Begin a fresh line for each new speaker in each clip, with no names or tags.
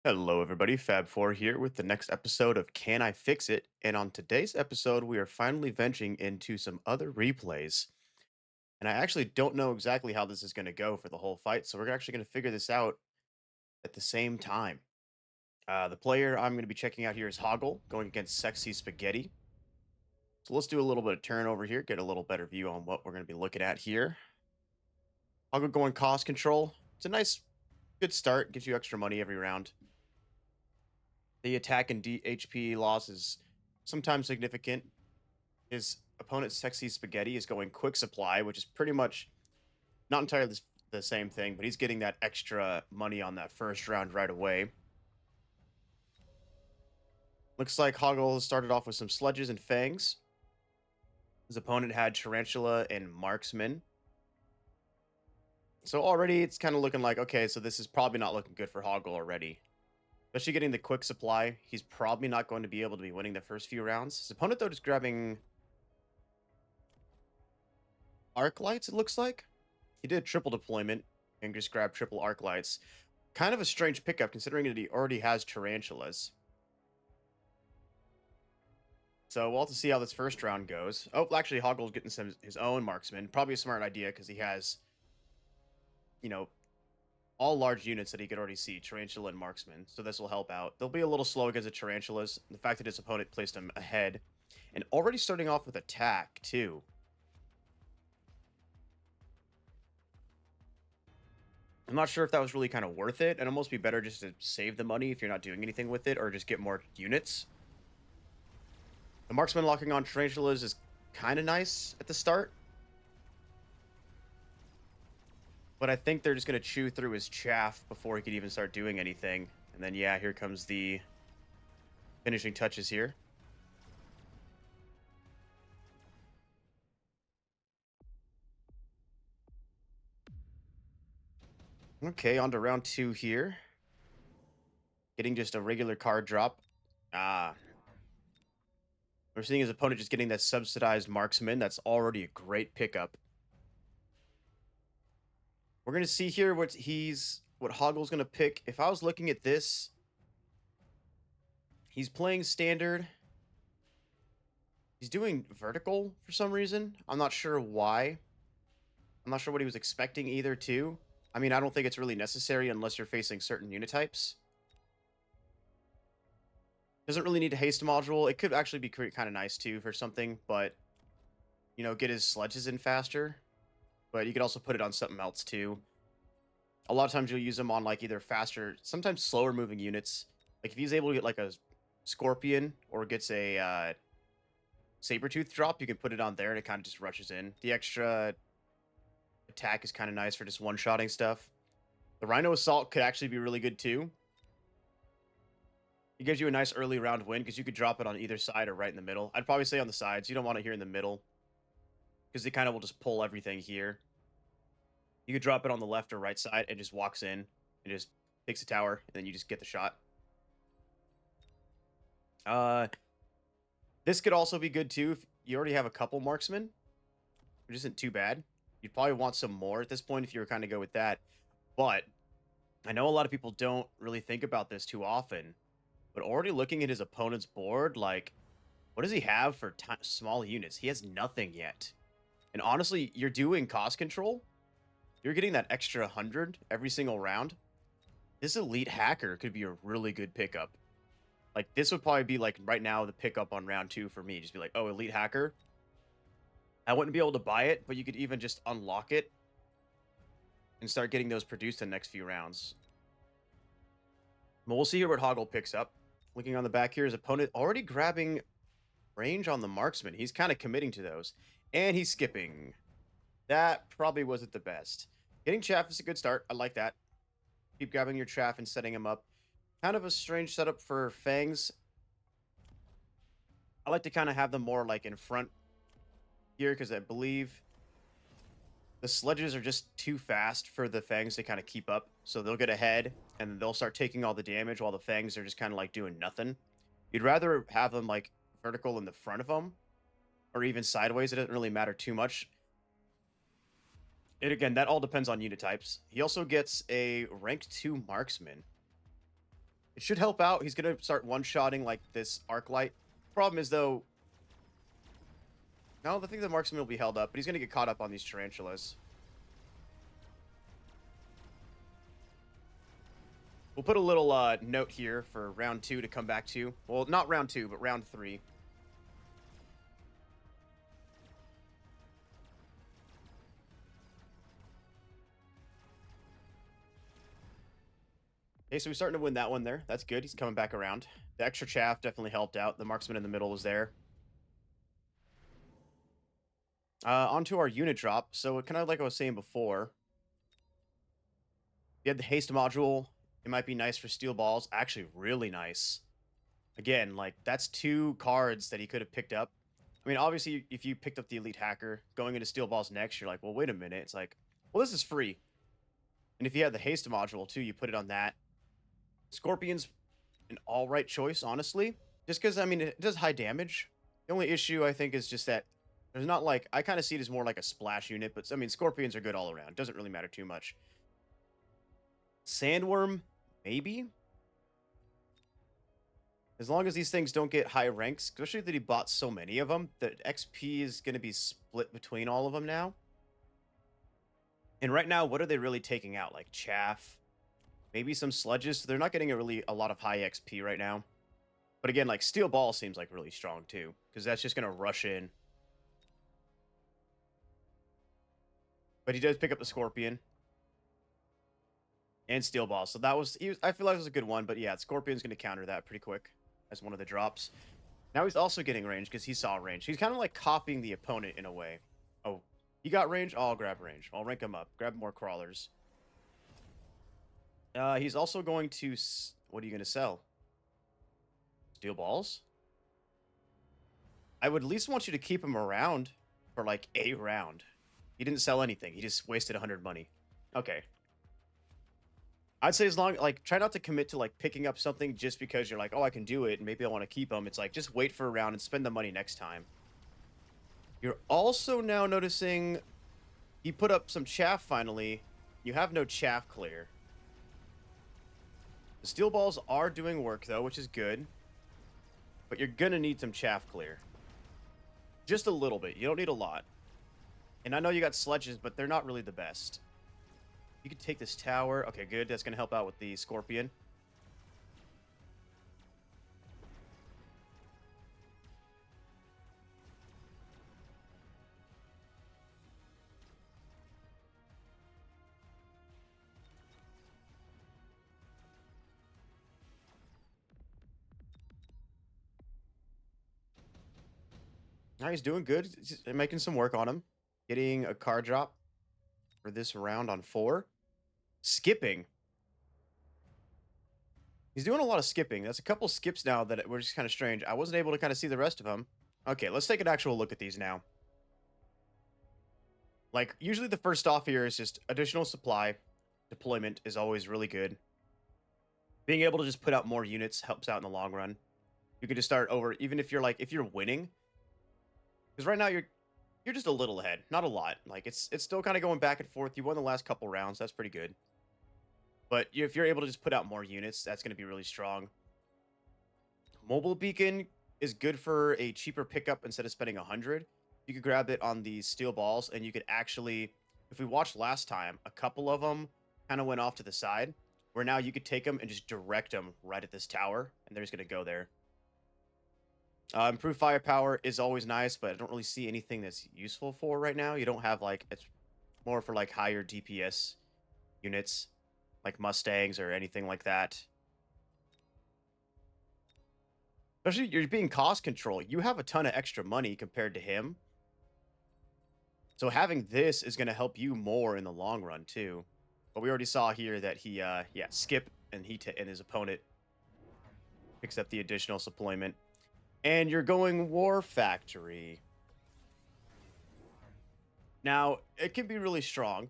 Hello, everybody. Fab4 here with the next episode of Can I Fix It? And on today's episode, we are finally venturing into some other replays. And I actually don't know exactly how this is going to go for the whole fight, so we're actually going to figure this out at the same time. The player I'm going to be checking out here is Hoggle, going against Sexy Spaghetti. So let's do a little bit of turnover here, get a little better view on what we're going to be looking at here. Hoggle going cost control. It's a nice, good start, gives you extra money every round. The attack and HP loss is sometimes significant. His opponent's Sexy Spaghetti is going quick supply, which is pretty much not entirely the same thing, but he's getting that extra money on that first round right away. Looks like Hoggle started off with some Sludges and Fangs. His opponent had Tarantula and Marksman. So already it's kind of looking like, okay, so this is probably not looking good for Hoggle already. Especially getting the quick supply, he's probably not going to be able to be winning the first few rounds. His opponent, though, just grabbing arc lights, it looks like. He did triple deployment and just grabbed triple arc lights. Kind of a strange pickup considering that he already has tarantulas. So we'll have to see how this first round goes. Oh, actually, Hoggle's getting his own marksman. Probably a smart idea because he has, you know, all large units that he could already see, tarantula and marksman. So this will help out. They'll be a little slow against the tarantulas. The fact that his opponent placed him ahead and already starting off with attack too. I'm not sure if that was really kind of worth it. It'd almost be better just to save the money if you're not doing anything with it, or just get more units. The marksman locking on tarantulas is kind of nice at the start, but I think they're just going to chew through his chaff before he could even start doing anything. And then, yeah, here comes the finishing touches here. Okay, on to round two here. Getting just a regular card drop. Ah, we're seeing his opponent just getting that subsidized marksman. That's already a great pickup. We're gonna see here what Hoggle's gonna pick. If I was looking at this, he's playing standard. He's doing vertical for some reason. I'm not sure why. I'm not sure what he was expecting either too. I mean, I don't think it's really necessary unless you're facing certain unit types. Doesn't really need a haste module. It could actually be kind of nice too for something, but get his sledges in faster. But you could also put it on something else too. A lot of times you'll use them on like either faster, sometimes slower moving units. Like if he's able to get like a scorpion or gets a saber-tooth drop, you can put it on there and it kind of just rushes in. The extra attack is kind of nice for just one-shotting stuff. The Rhino Assault could actually be really good too. It gives you a nice early round win because you could drop it on either side or right in the middle. I'd probably say on the sides. You don't want it here in the middle because it kind of will just pull everything here. You could drop it on the left or right side and just walks in and just takes a tower and then you just get the shot. This could also be good too if you already have a couple marksmen, which isn't too bad. You'd probably want some more at this point if you were kind of go with that. But I know a lot of people don't really think about this too often. But already looking at his opponent's board, like, what does he have for small units? He has nothing yet. And honestly, you're doing cost control. You're getting that extra 100 every single round. This elite hacker could be a really good pickup. Like, this would probably be, like, right now, the pickup on round two for me. Just be like, oh, elite hacker. I wouldn't be able to buy it, but you could even just unlock it and start getting those produced in the next few rounds. But we'll see here what Hoggle picks up. Looking on the back here, his opponent already grabbing range on the marksman. He's kind of committing to those. And he's skipping. That probably wasn't the best. Getting chaff is a good start. I like that. Keep grabbing your chaff and setting him up. Kind of a strange setup for fangs. I like to kind of have them more like in front here because I believe the sledges are just too fast for the fangs to kind of keep up. So they'll get ahead and they'll start taking all the damage while the fangs are just kind of like doing nothing. You'd rather have them like vertical in the front of them or even sideways. It doesn't really matter too much. And again, that all depends on unit types. He also gets a rank 2 marksman, It should help out. He's going to start one-shotting like this arc light. Problem is, though, no, I think the marksman will be held up, but he's going to get caught up on these tarantulas. We'll put a little note here for round 2 to come back to. Well, not round 2, but round 3. Okay, so we're starting to win that one there. That's good. He's coming back around. The extra chaff definitely helped out. The marksman in the middle was there. Onto our unit drop. So kind of like I was saying before, you had the haste module. It might be nice for steel balls. Actually, really nice. Again, like, that's 2 cards that he could have picked up. I mean, obviously, if you picked up the elite hacker, going into steel balls next, you're like, well, wait a minute. It's like, well, this is free. And if you had the haste module, too, you put it on that. Scorpion's an all-right choice, honestly. Just because, I mean, it does high damage. The only issue, I think, is just that there's not, like... I kind of see it as more like a splash unit, but, I mean, Scorpions are good all around. Doesn't really matter too much. Sandworm, maybe? As long as these things don't get high ranks, especially that he bought so many of them, the XP is going to be split between all of them now. And right now, what are they really taking out? Like, chaff... Maybe some sludges, so they're not getting a lot of high XP right now. But again, like, steel ball seems like really strong too, because that's just going to rush in. But he does pick up the scorpion. And steel ball, so that was, I feel like it was a good one, but yeah, scorpion's going to counter that pretty quick as one of the drops. Now he's also getting range, because he saw range. He's kind of like copying the opponent in a way. Oh, he got range? Oh, I'll grab range. I'll rank him up. Grab more crawlers. He's also going to... What are you going to sell? Steel balls? I would at least want you to keep him around for, like, a round. He didn't sell anything. He just wasted 100 money. Okay. I'd say as long... Like, try not to commit to, like, picking up something just because you're like, oh, I can do it, and maybe I want to keep him. It's like, just wait for a round and spend the money next time. You're also now noticing... He put up some chaff, finally. You have no chaff clear. The steel balls are doing work, though, which is good. But you're going to need some chaff clear. Just a little bit. You don't need a lot. And I know you got sledges, but they're not really the best. You can take this tower. Okay, good. That's going to help out with the scorpion. Now he's doing good. He's making some work on him. Getting a card drop for this round on 4. Skipping. He's doing a lot of skipping. That's a couple skips now that were just kind of strange. I wasn't able to kind of see the rest of them. Okay, let's take an actual look at these now. Like, usually the first off here is just additional supply. Deployment is always really good. Being able to just put out more units helps out in the long run. You can just start over, even if you're like, if you're winning. Because right now you're just a little ahead, not a lot. Like, it's still kind of going back and forth. You won the last couple rounds, that's pretty good. But if you're able to just put out more units, that's going to be really strong. Mobile beacon is good for a cheaper pickup instead of spending 100. You could grab it on these steel balls, and you could actually, if we watched last time, a couple of them kind of went off to the side, where now you could take them and just direct them right at this tower, and they're just going to go there. Improved firepower is always nice, but I don't really see anything that's useful for right now. You don't have, like, it's more for, like, higher DPS units, like Mustangs or anything like that. Especially, you're being cost control. You have a ton of extra money compared to him. So having this is going to help you more in the long run, too. But we already saw here that he, yeah, skip, and and his opponent picks up the additional deployment. And you're going War Factory. Now, it can be really strong.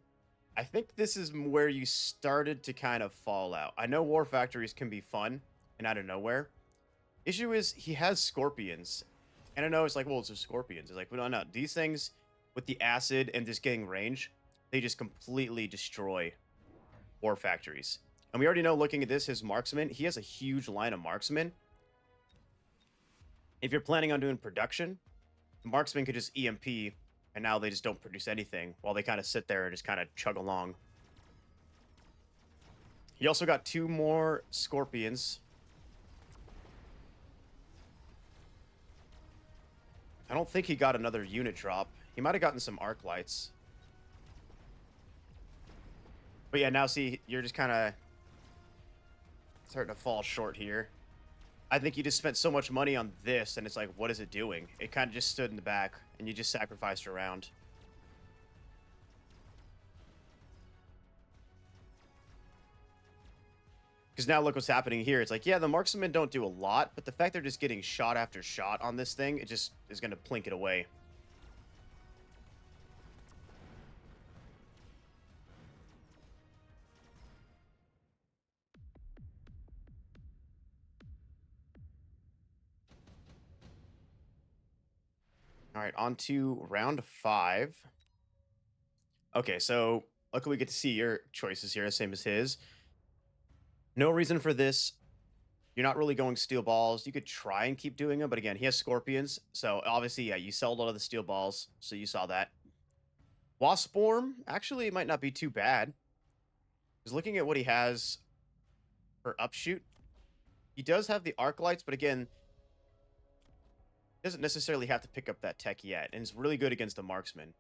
I think this is where you started to kind of fall out. I know War Factories can be fun and out of nowhere. Issue is, he has Scorpions. And I know it's like, well, it's just Scorpions. It's like, well, no. These things, with the acid and just getting range, they just completely destroy War Factories. And we already know, looking at this, his marksman, he has a huge line of marksmen. If you're planning on doing production, marksman could just EMP, and now they just don't produce anything while they kind of sit there and just kind of chug along. He also got 2 more scorpions. I don't think he got another unit drop. He might have gotten some arc lights. But yeah, now see, you're just kind of starting to fall short here. I think you just spent so much money on this, and it's like, what is it doing? It kind of just stood in the back, and you just sacrificed a round. Because now look what's happening here. It's like, yeah, the marksmen don't do a lot, but the fact they're just getting shot after shot on this thing, it just is going to plink it away. All right, on to round 5. Okay, so luckily we get to see your choices here, same as his. No reason for this. You're not really going steel balls. You could try and keep doing them, but again, he has scorpions. So obviously, yeah, you sell a lot of the steel balls. So you saw that. Wasp Swarm, actually, it might not be too bad. Because looking at what he has for upshoot, he does have the arc lights, but again, doesn't necessarily have to pick up that tech yet. And it's really good against the marksman.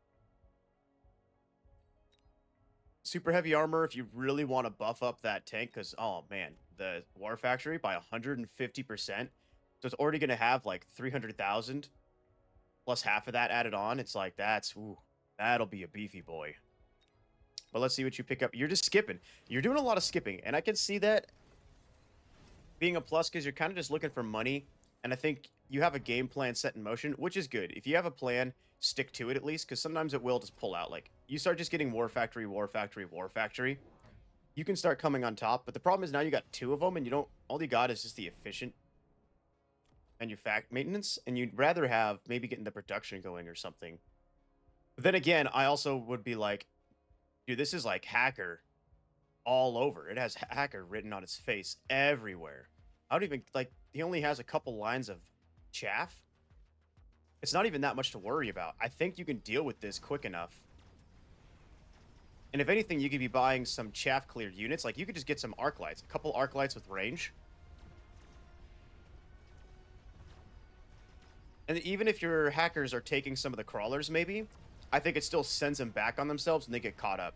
Super heavy armor if you really want to buff up that tank, because, oh man, the War Factory by 150%. So it's already going to have like 300,000 plus half of that added on. It's like, that'll be a beefy boy. But let's see what you pick up. You're just skipping. You're doing a lot of skipping, and I can see that being a plus because you're kind of just looking for money. And I think you have a game plan set in motion, which is good. If you have a plan, stick to it at least, because sometimes it will just pull out. Like, you start just getting War Factory, War Factory, War Factory. You can start coming on top, but the problem is now you got 2 of them, and all you got is just the efficient maintenance, and you'd rather have maybe getting the production going or something. But then again, I also would be like, dude, this is like hacker all over. It has hacker written on its face everywhere. I don't even, like, he only has a couple lines of chaff. It's not even that much to worry about. I think you can deal with this quick enough. And if anything, you could be buying some chaff cleared units. Like, you could just get some arc lights, a couple arc lights with range. And even if your hackers are taking some of the crawlers, maybe, I think it still sends them back on themselves and they get caught up.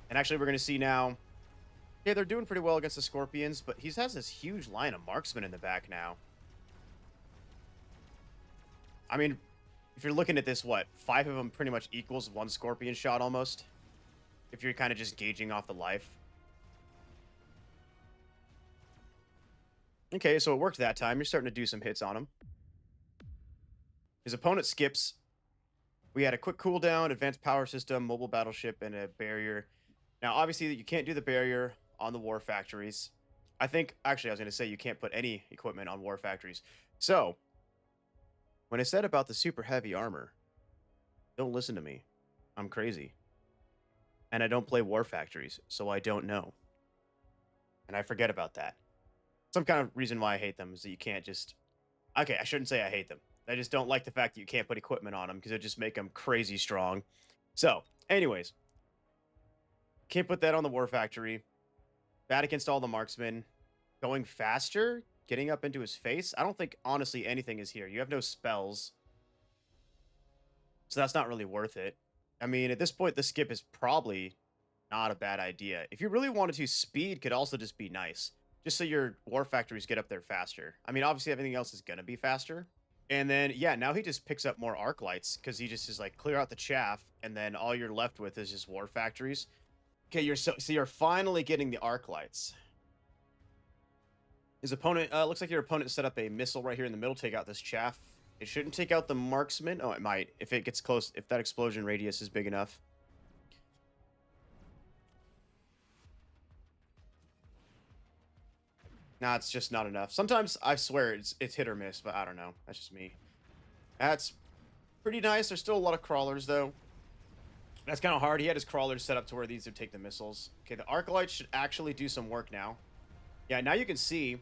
And actually, we're going to see now, yeah, they're doing pretty well against the Scorpions, but he has this huge line of marksmen in the back now. I mean, if you're looking at this, what, 5 of them pretty much equals 1 Scorpion shot almost? If you're kind of just gauging off the life. Okay, so it worked that time. You're starting to do some hits on him. His opponent skips. We had a quick cooldown, advanced power system, mobile battleship, and a barrier. Now, obviously, you can't do the barrier on the war factories. I think, actually, I was going to say you can't put any equipment on war factories. So, when I said about the super heavy armor, don't listen to me. I'm crazy. And I don't play war factories, so I don't know. And I forget about that. Some kind of reason why I hate them is that you can't just... Okay, I shouldn't say I hate them. I just don't like the fact that you can't put equipment on them because it just make them crazy strong. So, anyways. Can't put that on the war factory. Bad against all the marksmen. Going faster? Getting up into his face? I don't think, honestly, anything is here. You have no spells. So that's not really worth it. I mean, at this point, the skip is probably not a bad idea. If you really wanted to, speed could also just be nice. Just so your war factories get up there faster. I mean, obviously, everything else is going to be faster. And then, yeah, now he just picks up more arc lights because he just is like, clear out the chaff, and then all you're left with is just war factories. Okay, so you're finally getting the arc lights. His opponent, looks like your opponent set up a missile right here in the middle, take out this chaff. It shouldn't take out the marksman. Oh, it might, if it gets close, if that explosion radius is big enough. Nah, it's just not enough. Sometimes, I swear, it's hit or miss, but I don't know. That's just me. That's pretty nice. There's still a lot of crawlers, though. That's kind of hard. He had his crawlers set up to where these would take the missiles. Okay, the Arclights should actually do some work now. Yeah, now you can see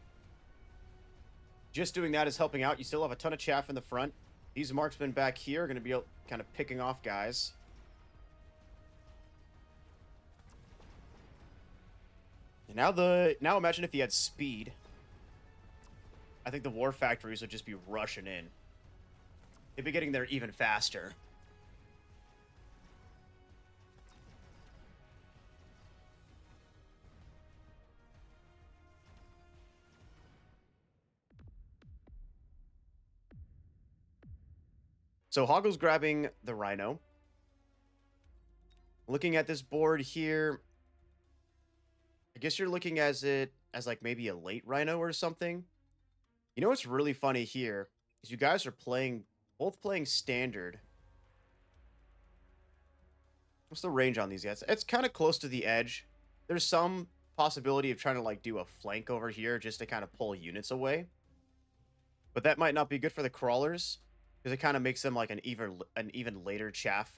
just doing that is helping out. You still have a ton of chaff in the front. These marksmen back here are going to be kind of picking off guys. And now imagine if he had speed. I think the war factories would just be rushing in. They'd be getting there even faster. So Hoggle's grabbing the Rhino. Looking at this board here, I guess you're looking at it as like maybe a late Rhino or something. You know what's really funny here is you guys are both playing standard. What's the range on these guys? It's kind of close to the edge. There's some possibility of trying to like do a flank over here just to kind of pull units away. But that might not be good for the crawlers because it kind of makes them like an even later chaff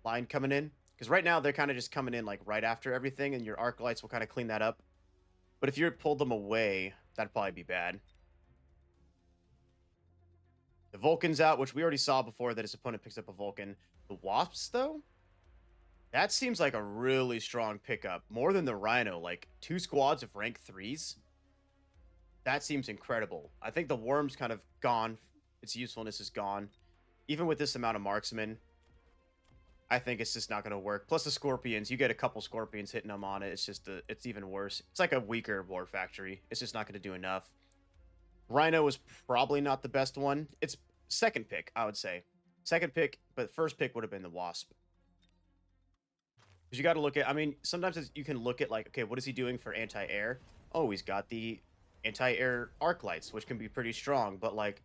line coming in. Because right now they're kind of just coming in like right after everything, and your arc lights will kind of clean that up. But if you pulled them away, that'd probably be bad. The Vulcan's out, which we already saw before that his opponent picks up a Vulcan. The Wasps, though? That seems like a really strong pickup. More than the Rhino. Like, 2 squads of rank 3s. That seems incredible. I think the Worm's kind of gone. Its usefulness is gone. Even with this amount of marksmen, I think it's just not going to work. Plus the Scorpions. You get a couple Scorpions hitting them on it. It's just, it's even worse. It's like a weaker War Factory. It's just not going to do enough. Rhino is probably not the best one. It's second pick, I would say. Second pick, but first pick would have been the Wasp. Because you got to look at, I mean, sometimes you can look at like, okay, what is he doing for anti-air? Oh, he's got the anti-air arc lights, which can be pretty strong, but like,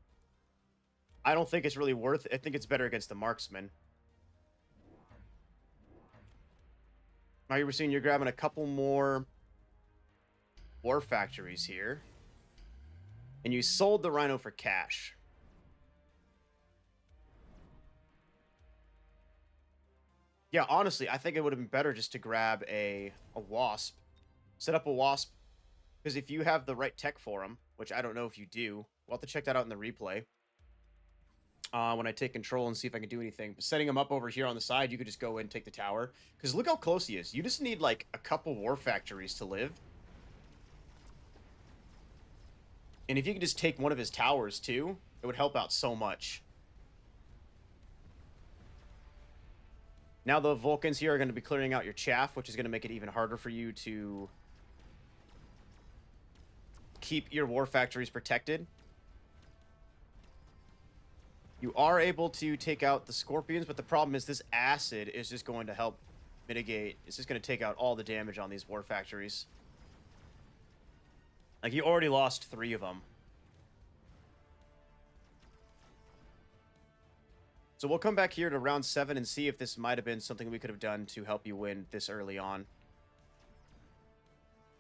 I don't think it's really worth it. I think it's better against the marksman. Now you were seeing you're grabbing a couple more war factories here. And you sold the Rhino for cash. Yeah, honestly, I think it would have been better just to grab a Wasp. Set up a Wasp. Because if you have the right tech for them, which I don't know if you do, we'll have to check that out in the replay. When I take control and see if I can do anything. But setting him up over here on the side, you could just go in and take the tower. Because look how close he is. You just need like a couple war factories to live. And if you could just take one of his towers, too, it would help out so much. Now the Vulcans here are going to be clearing out your chaff, which is going to make it even harder for you to keep your war factories protected. You are able to take out the Scorpions, but the problem is this acid is just going to help mitigate. It's just going to take out all the damage on these war factories. Like, you already lost 3 of them. So we'll come back here to round 7 and see if this might have been something we could have done to help you win this early on.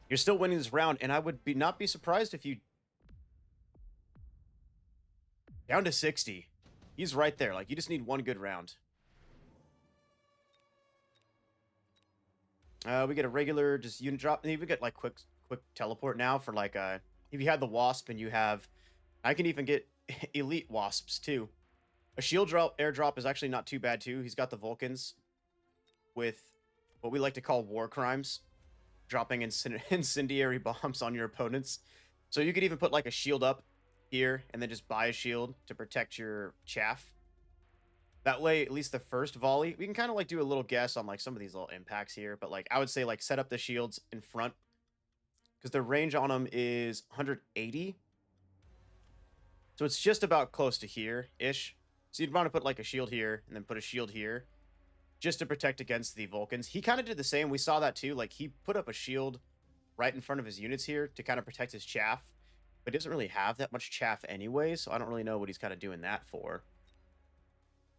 You're still winning this round, and I would not be surprised if you... Down to 60. He's right there. Like, you just need one good round. We get a regular just unit drop. And we get, like, quick teleport now for like if you had the Wasp and you have, I can even get elite Wasps too. A shield airdrop is actually not too bad too. He's got the Vulcans with what we like to call war crimes, dropping incendiary bombs on your opponents. So you could even put like a shield up here and then just buy a shield to protect your chaff. That way, at least the first volley, we can kind of like do a little guess on like some of these little impacts here, but like I would say like set up the shields in front, because the range on them is 180. So it's just about close to here-ish. So you'd want to put like a shield here and then put a shield here just to protect against the Vulcans. He kind of did the same. We saw that too. Like he put up a shield right in front of his units here to kind of protect his chaff. But he doesn't really have that much chaff anyway, so I don't really know what he's kind of doing that for.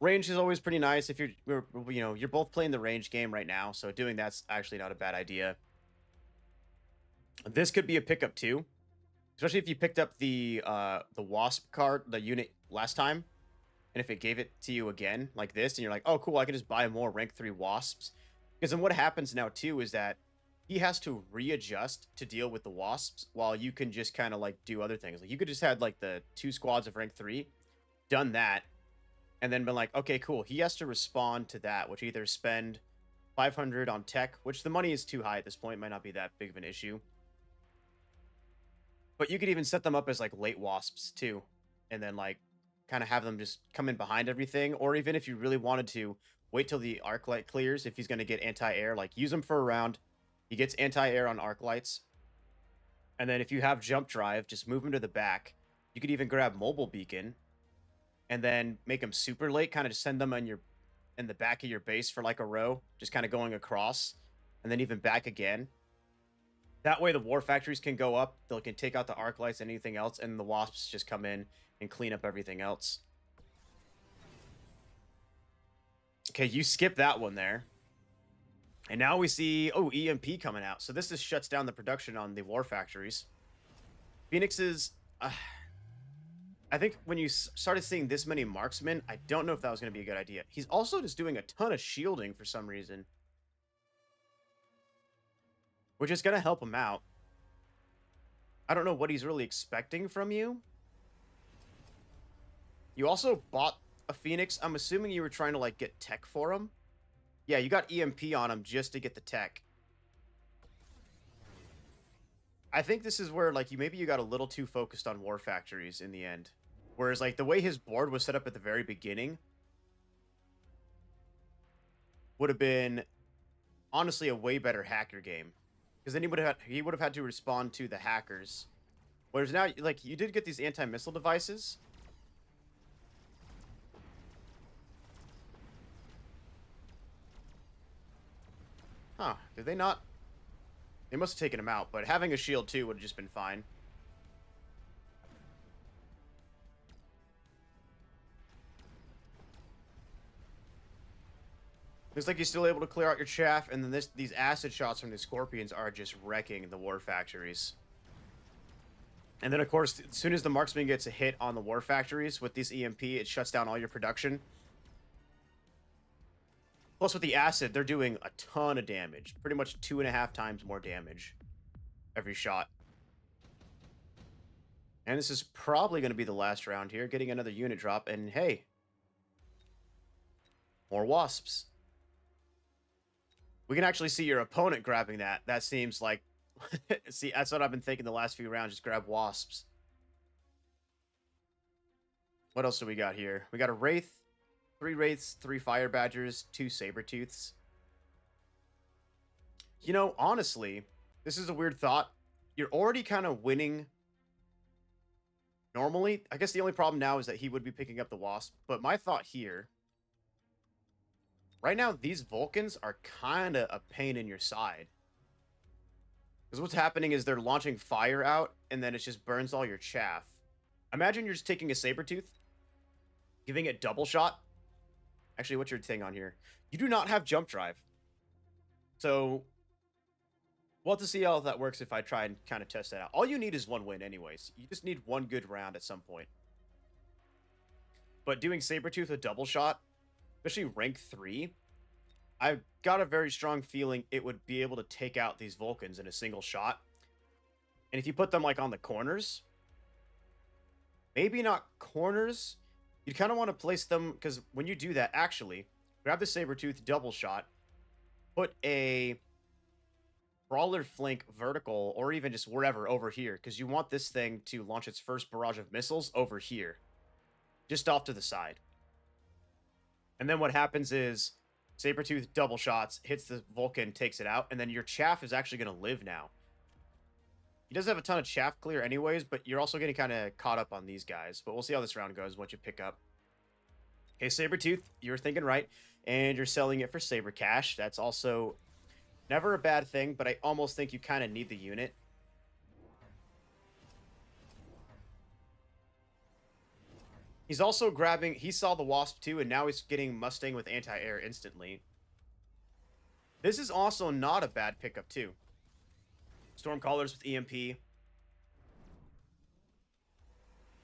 Range is always pretty nice if you're both playing the range game right now, so doing that's actually not a bad idea. This could be a pickup too, especially if you picked up the Wasp card, the unit last time. and if it gave it to you again like this, and you're like, oh, cool, I can just buy more rank 3 wasps. Because then what happens now, too, is that he has to readjust to deal with the wasps while you can just kind of like do other things. Like you could just had like the 2 squads of rank 3, done that, and then been like, okay, cool. He has to respond to that, which either spend 500 on tech, which the money is too high at this point, might not be that big of an issue. But you could even set them up as like late wasps too, and then like kind of have them just come in behind everything. Or even if you really wanted to, wait till the arc light clears. If he's going to get anti-air, like use him for a round. He gets anti-air on arc lights, and then if you have jump drive, just move him to the back. You could even grab mobile beacon, and then make them super late. Kind of just send them in the back of your base for like a row, just kind of going across, and then even back again. That way, the war factories can go up. They can take out the arc lights and anything else, and the wasps just come in and clean up everything else. Okay, you skip that one there. And now we see, oh, EMP coming out. So this just shuts down the production on the war factories. Phoenix's, I think when you started seeing this many marksmen, I don't know if that was going to be a good idea. He's also just doing a ton of shielding for some reason, which is going to help him out. I don't know what he's really expecting from you. You also bought a Phoenix. I'm assuming you were trying to like get tech for him. Yeah, you got EMP on him just to get the tech. I think this is where like maybe you got a little too focused on war factories in the end. Whereas like the way his board was set up at the very beginning would have been honestly a way better hacker game. Because then he would have had to respond to the hackers. Whereas now, like, you did get these anti-missile devices. Huh, did they not? They must have taken him out, but having a shield too would have just been fine. Looks like you're still able to clear out your chaff, and then these acid shots from the scorpions are just wrecking the war factories. And then, of course, as soon as the marksman gets a hit on the war factories with this EMP, it shuts down all your production. Plus, with the acid, they're doing a ton of damage. Pretty much 2.5 times more damage every shot. And this is probably going to be the last round here, getting another unit drop. And hey, more wasps. We can actually see your opponent grabbing that. That seems like... see, that's what I've been thinking the last few rounds. Just grab wasps. What else do we got here? We got a Wraith. 3 Wraiths, 3 Fire Badgers, 2 Sabertooths. You know, honestly, this is a weird thought. You're already kind of winning normally. I guess the only problem now is that he would be picking up the Wasp. But my thought here... right now, these Vulcans are kind of a pain in your side. Because what's happening is they're launching fire out, and then it just burns all your chaff. Imagine you're just taking a Sabertooth, giving it double shot. Actually, what's your thing on here? You do not have jump drive. So, we'll have to see how that works if I try and kind of test that out. All you need is 1 win anyways. You just need 1 good round at some point. But doing Sabertooth with double shot, especially rank 3, I've got a very strong feeling it would be able to take out these Vulcans in a single shot. And if you put them like on the corners, maybe not corners, you'd kind of want to place them, because when you do that, actually, grab the Sabertooth double shot, put a Brawler flank vertical, or even just wherever over here, because you want this thing to launch its first barrage of missiles over here, just off to the side. And then what happens is Sabertooth double shots, hits the Vulcan, takes it out, and then your chaff is actually going to live now. He doesn't have a ton of chaff clear anyways, but you're also getting kind of caught up on these guys. But we'll see how this round goes, what you pick up. Okay, Sabertooth, you were thinking right, and you're selling it for Saber Cash. That's also never a bad thing, but I almost think you kind of need the unit. He's also grabbing... he saw the Wasp too, and now he's getting Mustang with anti-air instantly. This is also not a bad pickup too. Stormcallers with EMP.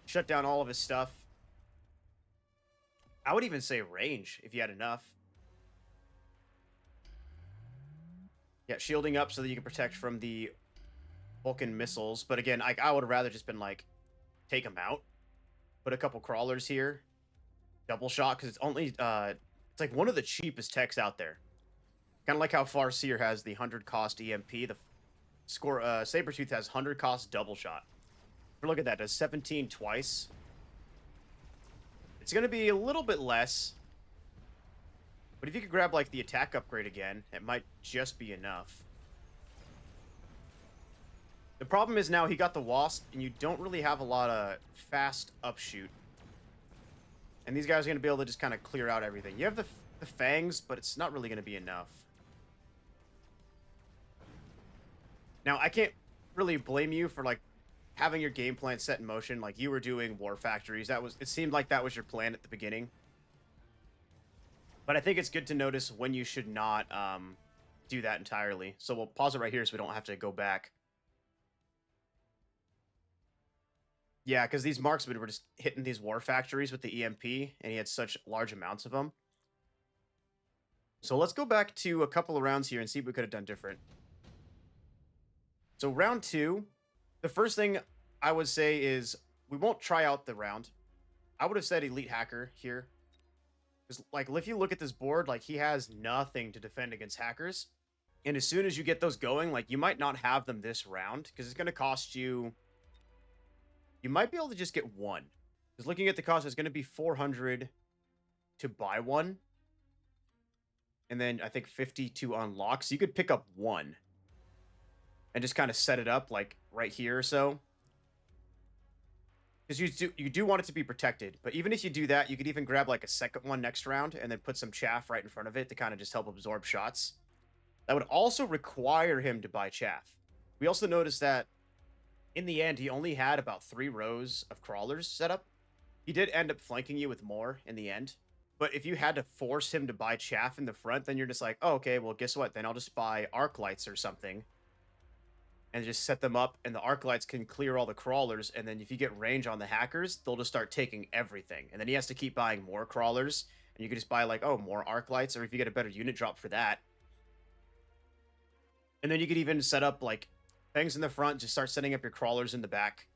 Shut down all of his stuff. I would even say range if you had enough. Yeah, shielding up so that you can protect from the Vulcan missiles. But again, I would have rather just been like, take them out. Put a couple crawlers here. Double shot, because it's only, it's like one of the cheapest techs out there. Kind of like how Farseer has the 100 cost EMP. The Sabretooth has 100 cost double shot. Look at that, does 17 twice. It's going to be a little bit less. But if you could grab, like, the attack upgrade again, it might just be enough. The problem is now he got the Wasp, and you don't really have a lot of fast upshoot. And these guys are going to be able to just kind of clear out everything. You have the Fangs, but it's not really going to be enough. Now, I can't really blame you for, like, having your game plan set in motion. Like, you were doing war factories. It seemed like that was your plan at the beginning. But I think it's good to notice when you should not do that entirely. So we'll pause it right here so we don't have to go back. Yeah, because these marksmen were just hitting these war factories with the EMP, and he had such large amounts of them. So let's go back to a couple of rounds here and see what we could have done different. So round 2, the first thing I would say is we won't try out the round. I would have said Elite Hacker here. Because, like, if you look at this board, like, he has nothing to defend against hackers. And as soon as you get those going, like, you might not have them this round, because it's going to cost you... You might be able to just get one. Because looking at the cost, it's going to be 400 to buy one. And then I think 50 to unlock. So you could pick up one. And just kind of set it up, like, right here or so. Because you do want it to be protected. But even if you do that, you could even grab, like, a second one next round. And then put some chaff right in front of it to kind of just help absorb shots. That would also require him to buy chaff. We also noticed that in the end, he only had about 3 rows of crawlers set up. He did end up flanking you with more in the end. But if you had to force him to buy chaff in the front, then you're just like, oh, okay, well, guess what? Then I'll just buy arc lights or something. And just set them up, and the arc lights can clear all the crawlers. And then if you get range on the hackers, they'll just start taking everything. And then he has to keep buying more crawlers. And you can just buy, like, oh, more arc lights. Or if you get a better unit drop for that. And then you could even set up, like, Fangs in the front, just start setting up your crawlers in the back.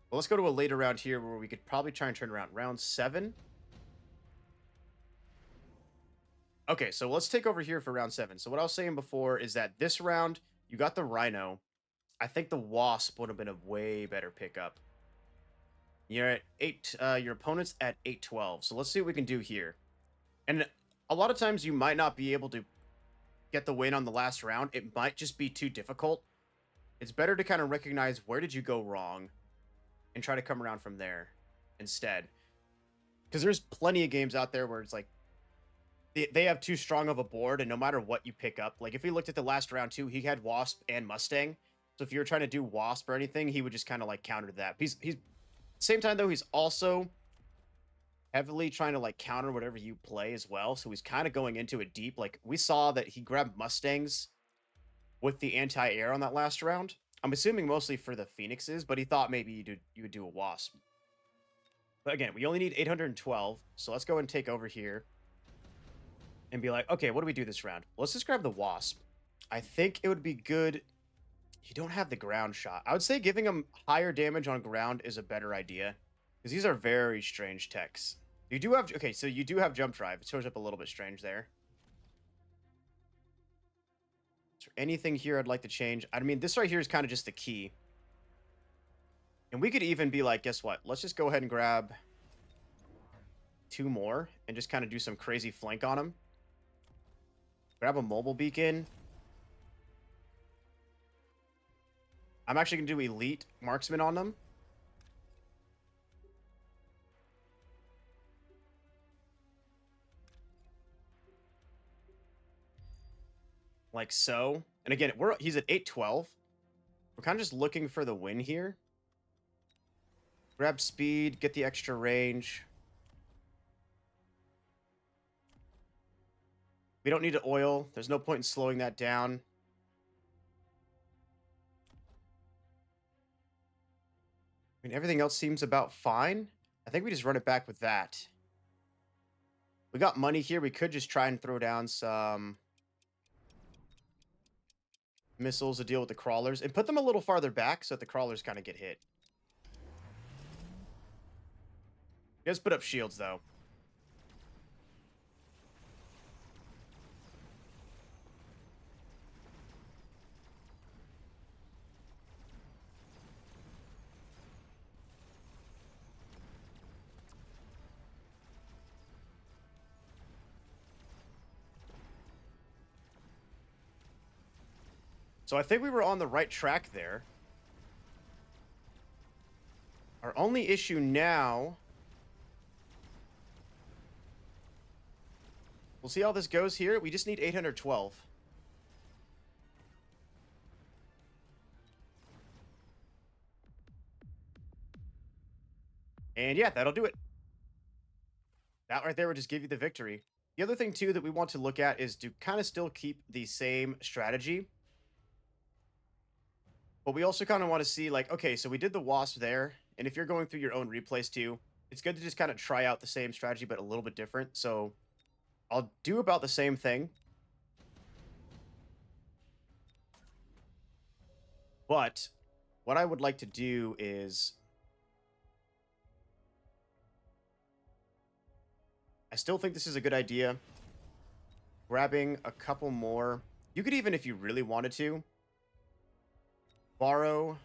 Well, let's go to a later round here where we could probably try and turn around. Round 7. Okay, so let's take over here for round 7. So what I was saying before is that this round, you got the Rhino. I think the Wasp would have been a way better pickup. You're at 8, your opponent's at 812. So let's see what we can do here. And a lot of times you might not be able to get the win on the last round. It might just be too difficult. It's better to kind of recognize where did you go wrong and try to come around from there instead. Because there's plenty of games out there where it's like they have too strong of a board, and no matter what you pick up, like if we looked at the last round too, he had Wasp and Mustang. So if you were trying to do Wasp or anything, he would just kind of like counter that. He's same time though, he's also heavily trying to like counter whatever you play as well. So he's kind of going into it deep. Like we saw that he grabbed Mustangs with the anti-air on that last round. I'm assuming mostly for the Phoenixes, but he thought maybe you would do a Wasp. But again, we only need 812, so let's go and take over here and be like, okay, what do we do this round? Let's just grab the Wasp. I think it would be good. You don't have the ground shot. I would say giving him higher damage on ground is a better idea, because these are very strange techs. You do have, okay, so you do have jump drive. It shows up a little bit strange there. Is there anything here I'd like to change? I mean, this right here is kind of just the key. And we could even be like, guess what? Let's just go ahead and grab 2 more and just kind of do some crazy flank on him. Grab a mobile beacon. I'm actually going to do elite marksman on them. Like so. And again, he's at 812. We're kind of just looking for the win here. Grab speed, get the extra range. We don't need to oil. There's no point in slowing that down. I mean, everything else seems about fine. I think we just run it back with that. We got money here. We could just try and throw down some missiles to deal with the crawlers and put them a little farther back so that the crawlers kind of get hit. Just put up shields, though. So I think we were on the right track there. Our only issue now... We'll see how this goes here. We just need 812. And yeah, that'll do it. That right there would just give you the victory. The other thing, too, that we want to look at is to kind of still keep the same strategy. But we also kind of want to see, like, okay, so we did the Wasp there. And if you're going through your own replays, too, it's good to just kind of try out the same strategy, but a little bit different. So I'll do about the same thing. But what I would like to do is... I still think this is a good idea. Grabbing a couple more. You could even, if you really wanted to, borrow...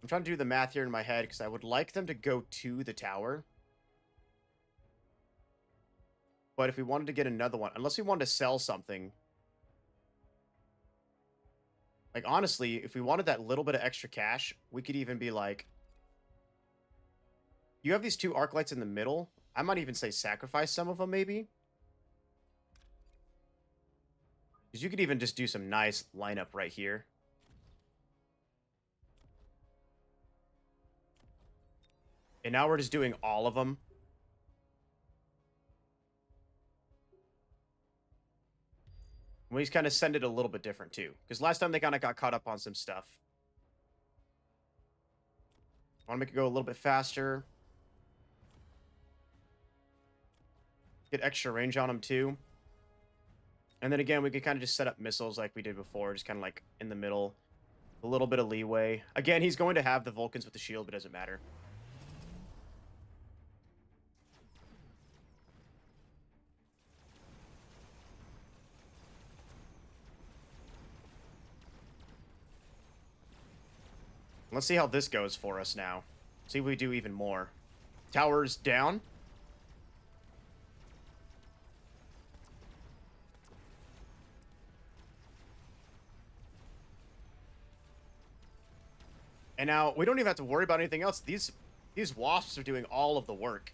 I'm trying to do the math here in my head because I would like them to go to the tower. But if we wanted to get another one, unless we wanted to sell something... Like, honestly, if we wanted that little bit of extra cash, we could even be like... You have these two arc lights in the middle. I might even say sacrifice some of them, maybe. Because you could even just do some nice lineup right here. And now we're just doing all of them. We just kind of send it a little bit different, too. Because last time they kind of got caught up on some stuff. I want to make it go a little bit faster. Get extra range on them, too. And then again, we could kind of just set up missiles like we did before. Just kind of like in the middle. A little bit of leeway. Again, he's going to have the Vulcans with the shield, but it doesn't matter. Let's see how this goes for us now. See if we do even more. Towers down. And now we don't even have to worry about anything else. These wasps are doing all of the work.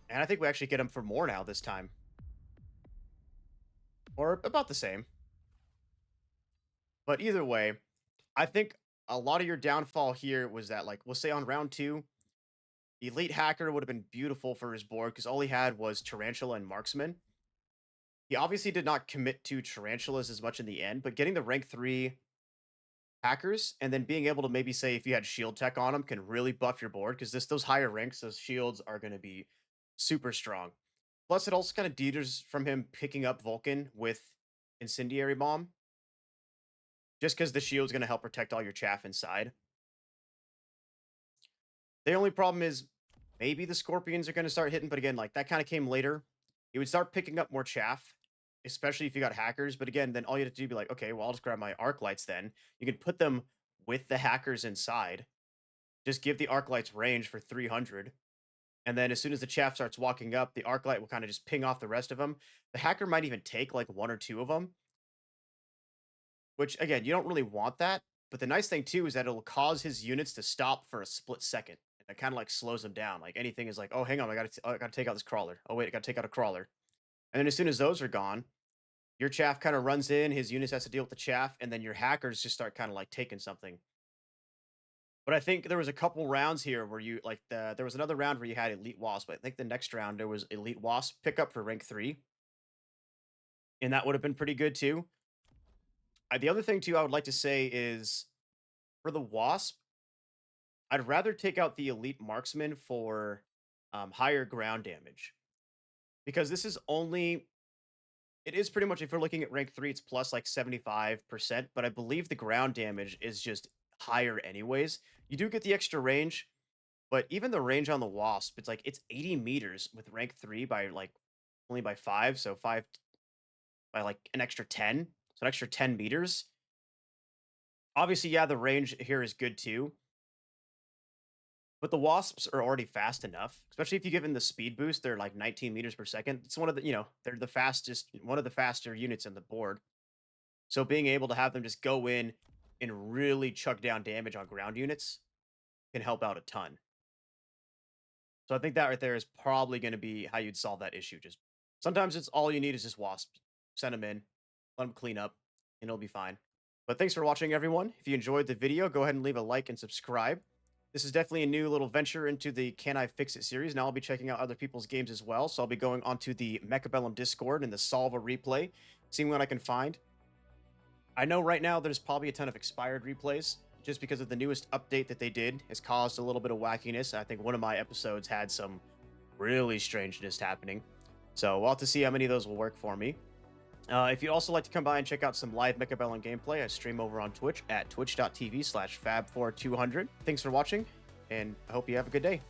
And I think we actually get them for more now this time. Or about the same. But either way, I think a lot of your downfall here was that, like, we'll say on round 2, Elite Hacker would have been beautiful for his board because all he had was Tarantula and Marksman. He obviously did not commit to Tarantulas as much in the end, but getting the rank 3 Hackers and then being able to maybe say if you had Shield Tech on them can really buff your board because those higher ranks, those shields are going to be super strong. Plus, it also kind of deters from him picking up Vulcan with Incendiary Bomb. Just because the shield's going to help protect all your chaff inside. The only problem is maybe the Scorpions are going to start hitting, but again, like that kind of came later. You would start picking up more chaff, especially if you got hackers. But again, then all you have to do would be like, okay, well, I'll just grab my arc lights then. You can put them with the hackers inside. Just give the arc lights range for 300. And then as soon as the chaff starts walking up, the arc light will kind of just ping off the rest of them. The hacker might even take like 1 or 2 of them. Which, again, you don't really want that. But the nice thing, too, is that it'll cause his units to stop for a split second. And it kind of, like, slows them down. Like, anything is like, oh, hang on, I gotta take out this crawler. Oh, wait, I gotta take out a crawler. And then as soon as those are gone, your chaff kind of runs in, his units has to deal with the chaff, and then your hackers just start kind of, like, taking something. But I think there was a couple rounds here where you, like, there was another round where you had Elite Wasp. But I think the next round, there was Elite Wasp pickup for rank 3. And that would have been pretty good, too. The other thing, too, I would like to say is For the Wasp, I'd rather take out the elite marksman for higher ground damage because this is only it is pretty much if you're looking at rank 3 it's plus like 75%, but I believe the ground damage is just higher anyways. You do get the extra range, but even the range on the Wasp, it's like it's 80 meters with rank 3 by like only by 5, so 5 by like an extra 10, so an extra 10 meters. Obviously, yeah, the range here is good too, but the Wasps are already fast enough, especially if you give them the speed boost. They're like 19 meters per second. It's one of the, they're the fastest, one of the faster units in the board. So being able to have them just go in and really chuck down damage on ground units can help out a ton. So I think that right there is probably going to be how you'd solve that issue. Just sometimes it's all you need is just Wasps. Send them in, let them clean up, and it'll be fine. But thanks for watching, everyone. If you enjoyed the video, go ahead and leave a like and subscribe. This is definitely a new little venture into the Can I Fix It series. Now I'll be checking out other people's games as well. So I'll be going onto the Mechabellum Discord and the Solve a Replay, seeing what I can find. I know right now there's probably a ton of expired replays just because of the newest update that they did has caused a little bit of wackiness. I think one of my episodes had some really strangeness happening. So we'll have to see how many of those will work for me. If you'd also like to come by and check out some live Mechabellum gameplay, I stream over on Twitch at twitch.tv/fab4200. Thanks for watching, and I hope you have a good day.